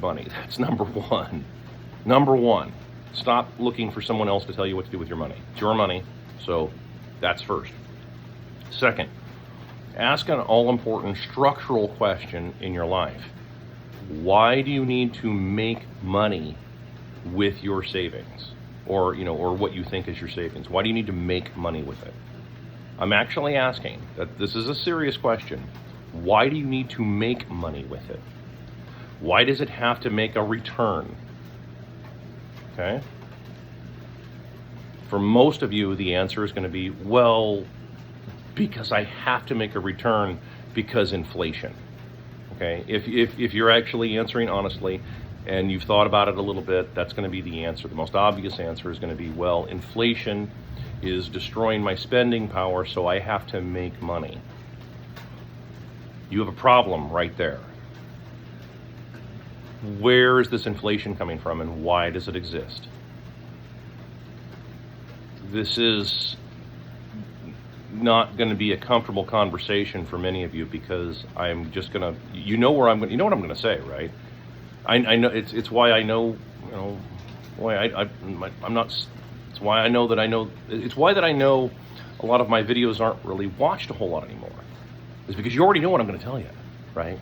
money. That's number one. Number one, stop looking for someone else to tell you what to do with your money. It's your money, so that's first. Second, ask an all-important structural question in your life. Why do you need to make money with your savings? Or what you think is your savings? Why do you need to make money with it? I'm actually asking that. This is a serious question. Why do you need to make money with it? Why does it have to make a return? Okay? For most of you, the answer is going to be, well, because I have to make a return because inflation. Okay? If you're actually answering honestly and you've thought about it a little bit, that's going to be the answer. The most obvious answer is going to be, well, inflation is destroying my spending power, so I have to make money. You have a problem right there. Where is this inflation coming from and why does it exist? This is not going to be a comfortable conversation for many of you because I'm just going to, you know what I'm going to say, right? I know it's why I know, why I'm not, it's why I know that I know, it's why that I know a lot of my videos aren't really watched a whole lot anymore. It's because you already know what I'm going to tell you, right?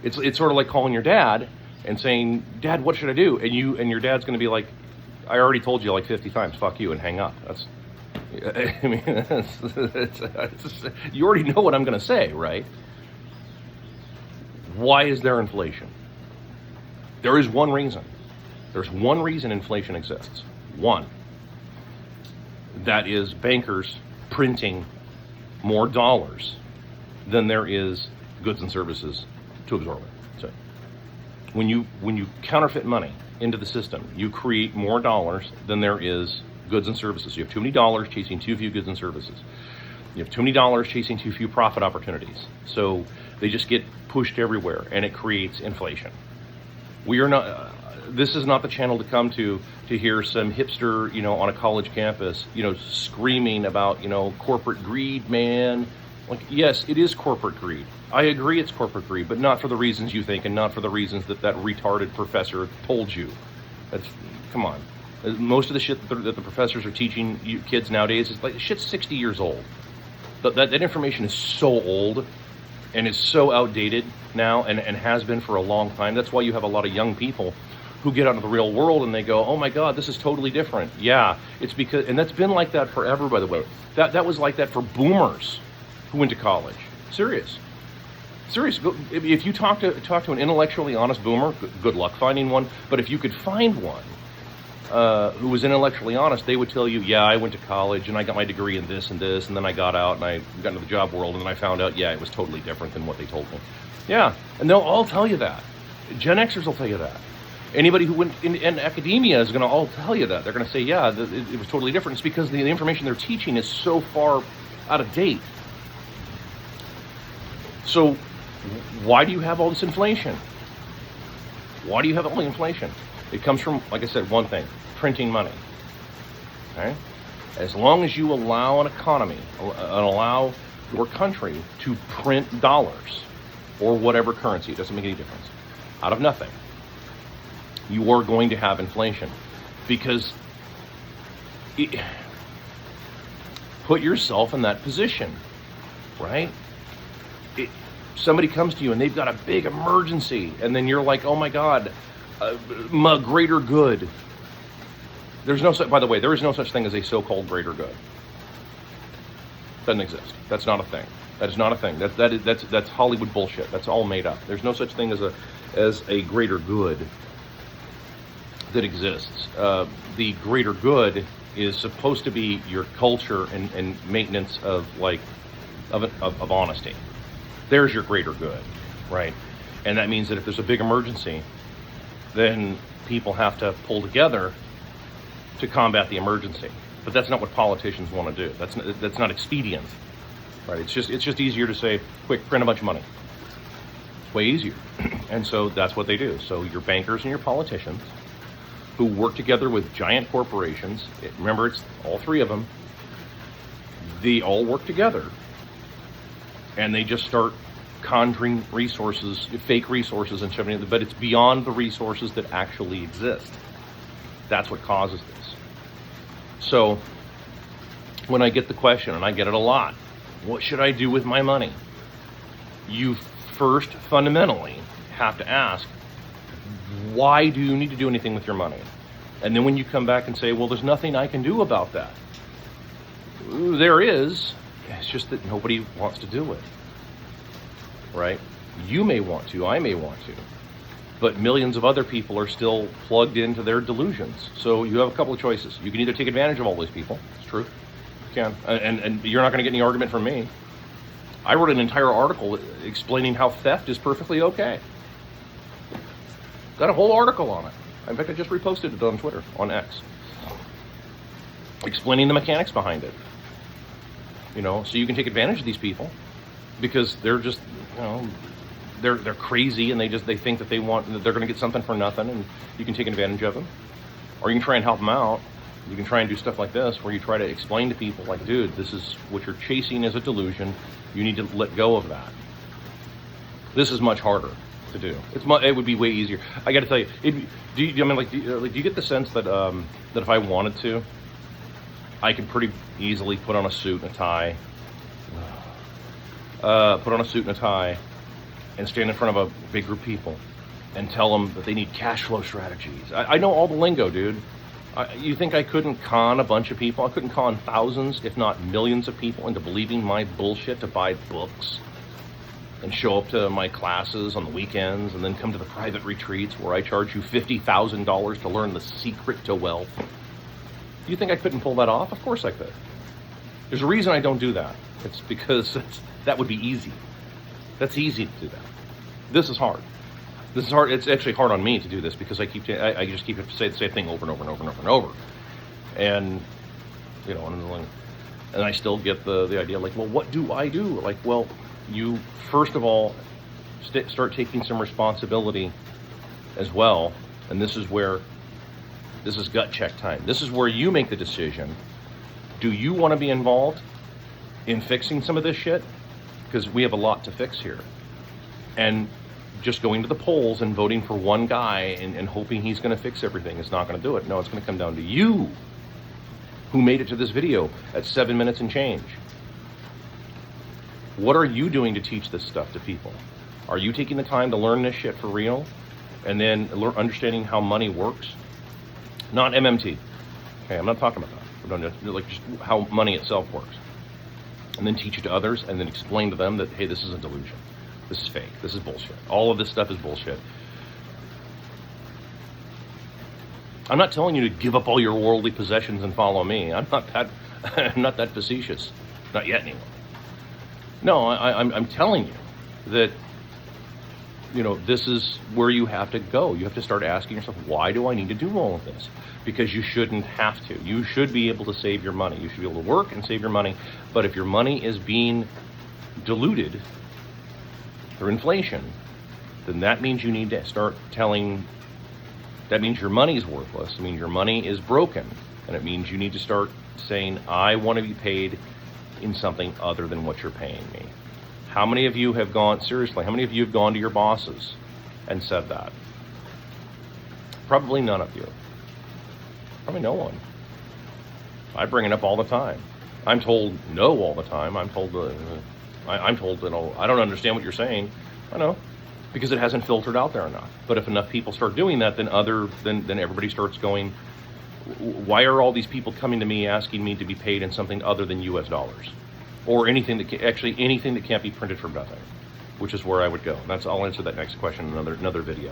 It's sort of like calling your dad and saying, Dad, what should I do? And your dad's going to be like, I already told you like 50 times, fuck you, and hang up. I mean, you already know what I'm going to say, right? Why is there inflation? There is one reason. There's one reason inflation exists. One. That is bankers printing more dollars than there is goods and services to absorb it. So when you counterfeit money into the system, you create more dollars than there is goods and services. You have too many dollars chasing too few goods and services. You have too many dollars chasing too few profit opportunities. So they just get pushed everywhere and it creates inflation. We are not, this is not the channel to come to hear some hipster, on a college campus, screaming about, corporate greed, man. Like, yes, it is corporate greed. I agree it's corporate greed, but not for the reasons you think and not for the reasons that retarded professor told you. Come on. Most of the shit that the professors are teaching you kids nowadays is like, shit's 60 years old. That information is so old and is so outdated now and has been for a long time. That's why you have a lot of young people who get out into the real world and they go, oh my God, this is totally different. Yeah, it's because, and that's been like that forever, by the way. That was like that for boomers who went to college. Serious. If you talk to an intellectually honest boomer, good luck finding one, but if you could find one who was intellectually honest, they would tell you, yeah, I went to college and I got my degree in this and this, and then I got out and I got into the job world and then I found out, yeah, it was totally different than what they told me. Yeah, and they'll all tell you that. Gen Xers will tell you that. Anybody who went in academia is going to all tell you that. They're going to say, yeah, it was totally different. It's because the information they're teaching is so far out of date. So why do you have all this inflation? Why do you have all the inflation? It comes from, like I said, one thing, printing money. Okay? As long as you allow an economy, and allow your country to print dollars or whatever currency, it doesn't make any difference, out of nothing, you are going to have inflation. Because put yourself in that position, right? Somebody comes to you and they've got a big emergency, and then you're like, oh my God, my greater good. By the way, there is no such thing as a so-called greater good. Doesn't exist. That's not a thing. That is not a thing. That's Hollywood bullshit. That's all made up. There's no such thing as a greater good that exists. The greater good is supposed to be your culture and maintenance of honesty. There's your greater good, right? And that means that if there's a big emergency, then people have to pull together to combat the emergency. But that's not what politicians want to do. That's not expedient, right? It's just easier to say, quick, print a bunch of money. It's way easier. And so that's what they do. So your bankers and your politicians who work together with giant corporations, remember, it's all three of them, they all work together and they just start conjuring resources, fake resources, and shoving it, but it's beyond the resources that actually exist. That's what causes this. So when I get the question, and I get it a lot, what should I do with my money? You first fundamentally have to ask, why do you need to do anything with your money? And then when you come back and say, well, there's nothing I can do about that. There is. It's just that nobody wants to do it. Right? You may want to, I may want to. But millions of other people are still plugged into their delusions. So you have a couple of choices. You can either take advantage of all these people. It's true. You can. And you're not going to get any argument from me. I wrote an entire article explaining how theft is perfectly okay. Got a whole article on it. In fact, I just reposted it on Twitter, on X. Explaining the mechanics behind it. You know, so you can take advantage of these people because they're just, you know, they're crazy and they think that they're going to get something for nothing, and you can take advantage of them. Or you can try and help them out. You can try and do stuff like this where you try to explain to people like, dude, this is what you're chasing is a delusion. You need to let go of that. This is much harder to do. It would be way easier. I got to tell you, do you get the sense that that if I wanted to, I could pretty easily put on a suit and a tie, and stand in front of a big group of people and tell them that they need cash flow strategies. I know all the lingo, dude. You think I couldn't con a bunch of people? I couldn't con thousands, if not millions of people into believing my bullshit to buy books and show up to my classes on the weekends and then come to the private retreats where I charge you $50,000 to learn the secret to wealth. Do you think I couldn't pull that off? Of course I could. There's a reason I don't do that. It's because that would be easy. That's easy to do that. This is hard. This is hard. It's actually hard on me to do this because I just keep saying the same thing over and over and over and over and over. And, you know, and I still get the idea like, well, what do I do? Like, well, you first of all start taking some responsibility as well. And this is gut check time. This is where you make the decision. Do you want to be involved in fixing some of this shit? Because we have a lot to fix here. And just going to the polls and voting for one guy and hoping he's going to fix everything is not going to do it. No, it's going to come down to you who made it to this video at 7 minutes and change. What are you doing to teach this stuff to people? Are you taking the time to learn this shit for real? And then understanding how money works? Not MMT. Okay, I'm not talking about that. We're talking like just how money itself works. And then teach it to others and then explain to them that, hey, this is a delusion. This is fake. This is bullshit. All of this stuff is bullshit. I'm not telling you to give up all your worldly possessions and follow me. I'm not that facetious. Not yet, anyway. No, I'm telling you that, you know, this is where you have to go. You have to start asking yourself, why do I need to do all of this? Because you shouldn't have to. You should be able to save your money. You should be able to work and save your money. But if your money is being diluted through inflation, then that means you need to start that means your money is worthless. It means your money is broken. And it means you need to start saying, I want to be paid in something other than what you're paying me. How many of you have gone to your bosses and said that? Probably none of you. Probably no one. I bring it up all the time. I'm told no all the time. I'm told that I don't understand what you're saying. I know, because it hasn't filtered out there enough. But if enough people start doing that, then everybody starts going, why are all these people coming to me asking me to be paid in something other than US dollars? Or anything that can't be printed from nothing, which is where I would go. I'll answer that next question in another video.